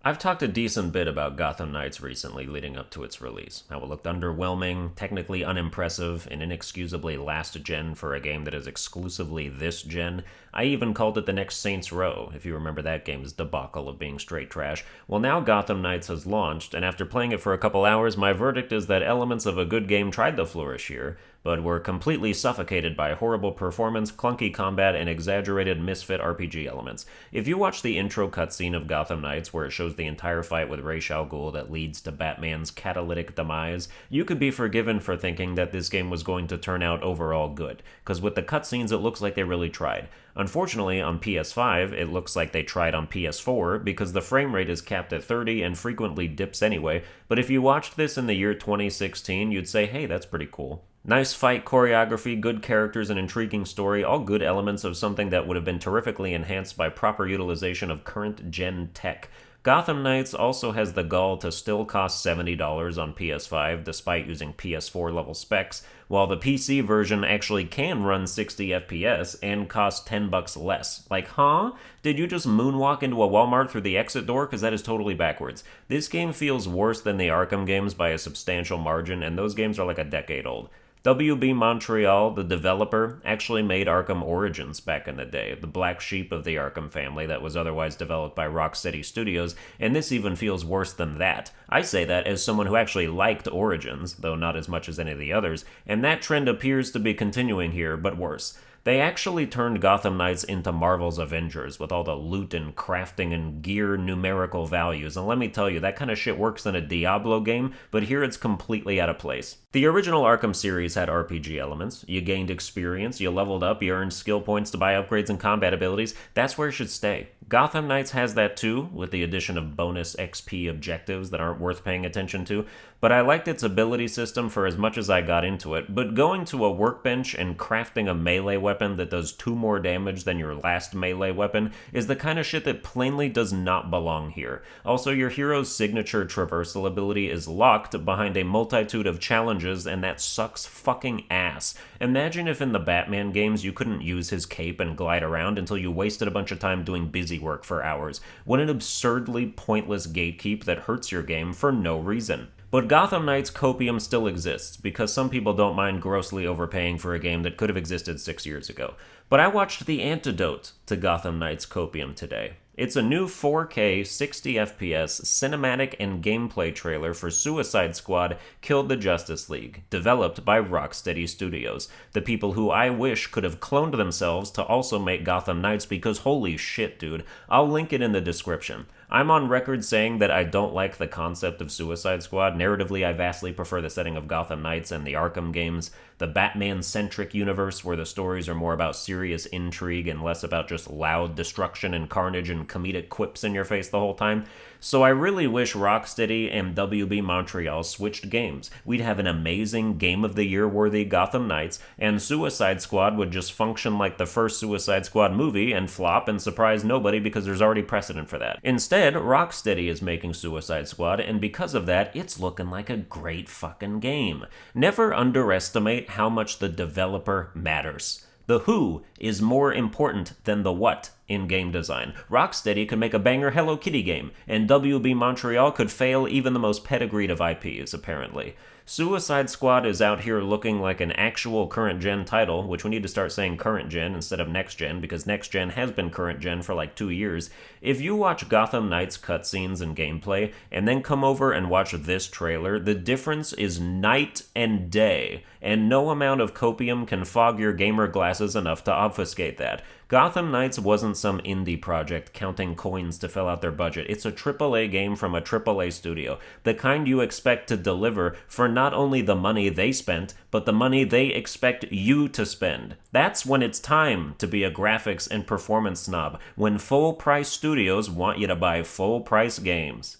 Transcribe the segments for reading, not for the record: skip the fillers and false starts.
I've talked a decent bit about Gotham Knights recently leading up to its release. How it looked underwhelming, technically unimpressive, and inexcusably last gen for a game that is exclusively this gen. I even called it the next Saints Row, if you remember that game's debacle of being straight trash. Well, now Gotham Knights has launched, and after playing it for a couple hours, my verdict is that elements of a good game tried to flourish here, but were completely suffocated by horrible performance, clunky combat, and exaggerated misfit RPG elements. If you watch the intro cutscene of Gotham Knights, where it shows the entire fight with Ra's al Ghul that leads to Batman's catalytic demise, you could be forgiven for thinking that this game was going to turn out overall good, because with the cutscenes it looks like they really tried. Unfortunately, on PS5, it looks like they tried on PS4 because the frame rate is capped at 30 and frequently dips anyway, but if you watched this in the year 2016, you'd say, hey, that's pretty cool. Nice fight choreography, good characters, and intriguing story, all good elements of something that would have been terrifically enhanced by proper utilization of current-gen tech. Gotham Knights also has the gall to still cost $70 on PS5 despite using PS4 level specs, while the PC version actually can run 60 FPS and cost $10 less. Like, huh? Did you just moonwalk into a Walmart through the exit door? Because that is totally backwards. This game feels worse than the Arkham games by a substantial margin, and those games are like a decade old. WB Montreal, the developer, actually made Arkham Origins back in the day, the black sheep of the Arkham family that was otherwise developed by Rocksteady Studios, and this even feels worse than that. I say that as someone who actually liked Origins, though not as much as any of the others, and that trend appears to be continuing here, but worse. They actually turned Gotham Knights into Marvel's Avengers with all the loot and crafting and gear numerical values, and let me tell you, that kind of shit works in a Diablo game, but here it's completely out of place. The original Arkham series had RPG elements. You gained experience, you leveled up, you earned skill points to buy upgrades and combat abilities. That's where it should stay. Gotham Knights has that too, with the addition of bonus XP objectives that aren't worth paying attention to, but I liked its ability system for as much as I got into it, but going to a workbench and crafting a melee weapon that does 2 more damage than your last melee weapon is the kind of shit that plainly does not belong here. Also, your hero's signature traversal ability is locked behind a multitude of challenges, and that sucks fucking ass. Imagine if in the Batman games you couldn't use his cape and glide around until you wasted a bunch of time doing busy work for hours. What an absurdly pointless gatekeep that hurts your game for no reason. But Gotham Knights Copium still exists, because some people don't mind grossly overpaying for a game that could have existed 6 years ago. But I watched the Antidote to Gotham Knights Copium today. It's a new 4K 60 FPS cinematic and gameplay trailer for Suicide Squad Killed the Justice League, developed by Rocksteady Studios, the people who I wish could have cloned themselves to also make Gotham Knights, because holy shit, dude. I'll link it in the description. I'm on record saying that I don't like the concept of Suicide Squad. Narratively, I vastly prefer the setting of Gotham Knights and the Arkham games, the Batman-centric universe where the stories are more about serious intrigue and less about just loud destruction and carnage and comedic quips in your face the whole time. So I really wish Rocksteady and WB Montreal switched games. We'd have an amazing Game of the Year worthy Gotham Knights, and Suicide Squad would just function like the first Suicide Squad movie and flop and surprise nobody because there's already precedent for that. Instead, Rocksteady is making Suicide Squad, and because of that, it's looking like a great fucking game. Never underestimate how much the developer matters. The who is more important than the what in game design. Rocksteady could make a banger Hello Kitty game, and WB Montreal could fail even the most pedigreed of IPs, apparently. Suicide Squad is out here looking like an actual current-gen title, which we need to start saying current-gen instead of next-gen, because next-gen has been current-gen for like 2 years. If you watch Gotham Knights cutscenes and gameplay, and then come over and watch this trailer, the difference is night and day, and no amount of copium can fog your gamer glasses enough to obfuscate that. Gotham Knights wasn't some indie project counting coins to fill out their budget. It's a AAA game from a AAA studio, the kind you expect to deliver for not only the money they spent, but the money they expect you to spend. That's when it's time to be a graphics and performance snob, when full-price studios want you to buy full-price games.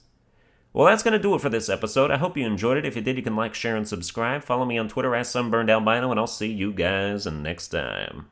Well, that's going to do it for this episode. I hope you enjoyed it. If you did, you can like, share, and subscribe. Follow me on Twitter at Sunburned Albino, and I'll see you guys next time.